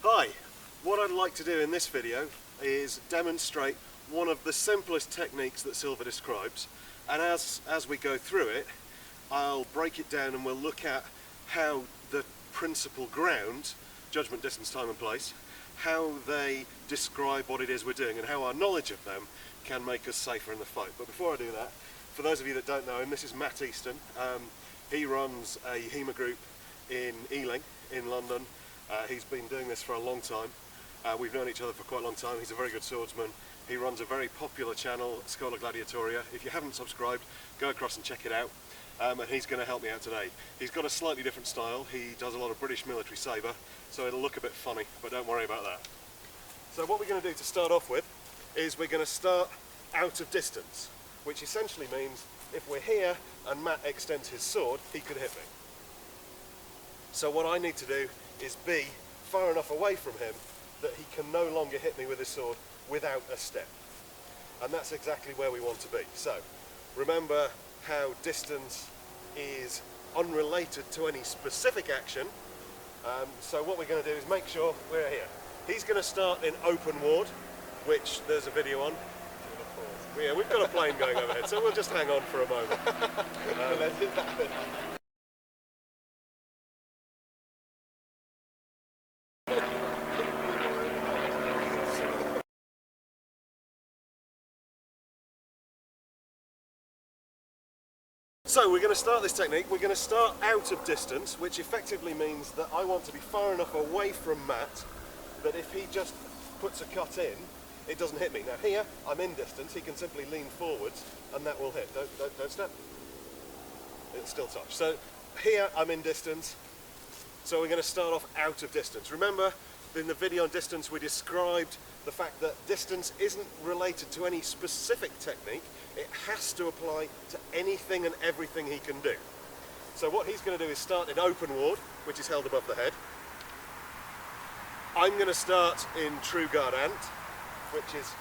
Hi, what I'd like to do in this video is demonstrate one of the simplest techniques that Silver describes, and as we go through it I'll break it down and we'll look at how the principal grounds, judgment, distance, time and place, how they describe what it is we're doing and how our knowledge of them can make us safer in the fight. But before I do that, for those of you that don't know him, this is Matt Easton. He runs a HEMA group in Ealing in London. He's been doing this for a long time. We've known each other for quite a long time. He's a very good swordsman. He runs a very popular channel, Schola Gladiatoria. If you haven't subscribed, go across and check it out. And he's going to help me out today. He's got a slightly different style. He does a lot of British military sabre, so it'll look a bit funny, but don't worry about that. So what we're going to do to start off with is we're going to start out of distance, which essentially means if we're here and Matt extends his sword, he could hit me. So what I need to do is be far enough away from him that he can no longer hit me with his sword without a step. And that's exactly where we want to be. So remember how distance is unrelated to any specific action. So what we're going to do is make sure we're here. He's going to start in open ward, which there's a video on. Yeah, we've got a plane going overhead, so we'll just hang on for a moment. So we're going to start this technique. We're going to start out of distance, which effectively means that I want to be far enough away from Matt that if he just puts a cut in, it doesn't hit me. Now here, I'm in distance, he can simply lean forwards and that will hit. Don't step. It'll still touch. So here, I'm in distance, so we're going to start off out of distance. Remember, in the video on distance we described the fact that distance isn't related to any specific technique. It has to apply to anything and everything he can do. So what he's going to do is start in open ward, which is held above the head. I'm going to start in true guardant, which is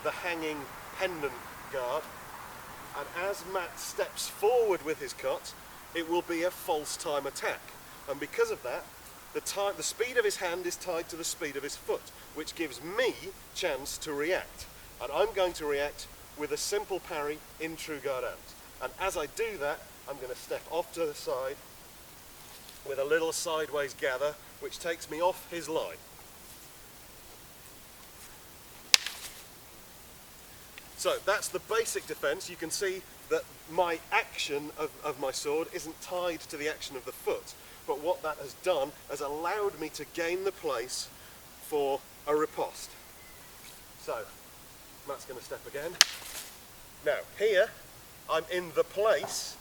the hanging pendant guard. And as Matt steps forward with his cut, it will be a false time attack. And because of that, the speed of his hand is tied to the speed of his foot, which gives me chance to react. And I'm going to react with a simple parry in true guardant. And as I do that, I'm going to step off to the side with a little sideways gather, which takes me off his line. So that's the basic defense. You can see that my action of my sword isn't tied to the action of the foot, but what that has done has allowed me to gain the place for a riposte. So Matt's going to step again. Now here I'm in the place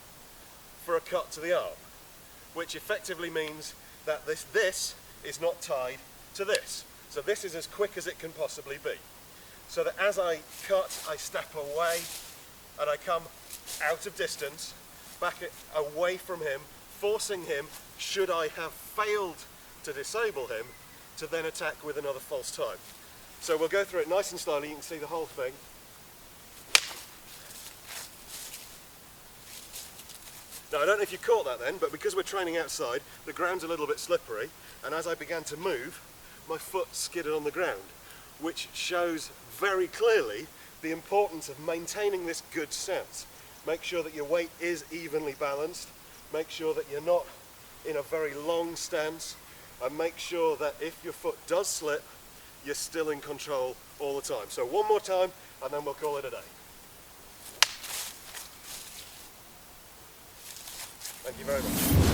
for a cut to the arm, which effectively means that this is not tied to this. So this is as quick as it can possibly be. So that as I cut, I step away and I come out of distance, back away from him, forcing him, should I have failed to disable him, to then attack with another false time. So we'll go through it nice and slowly. You can see the whole thing. Now I don't know if you caught that then, but because we're training outside, the ground's a little bit slippery, and as I began to move, my foot skidded on the ground, which shows very clearly the importance of maintaining this good stance. Make sure that your weight is evenly balanced, make sure that you're not in a very long stance, and make sure that if your foot does slip, you're still in control all the time. So one more time and then we'll call it a day. Thank you very much.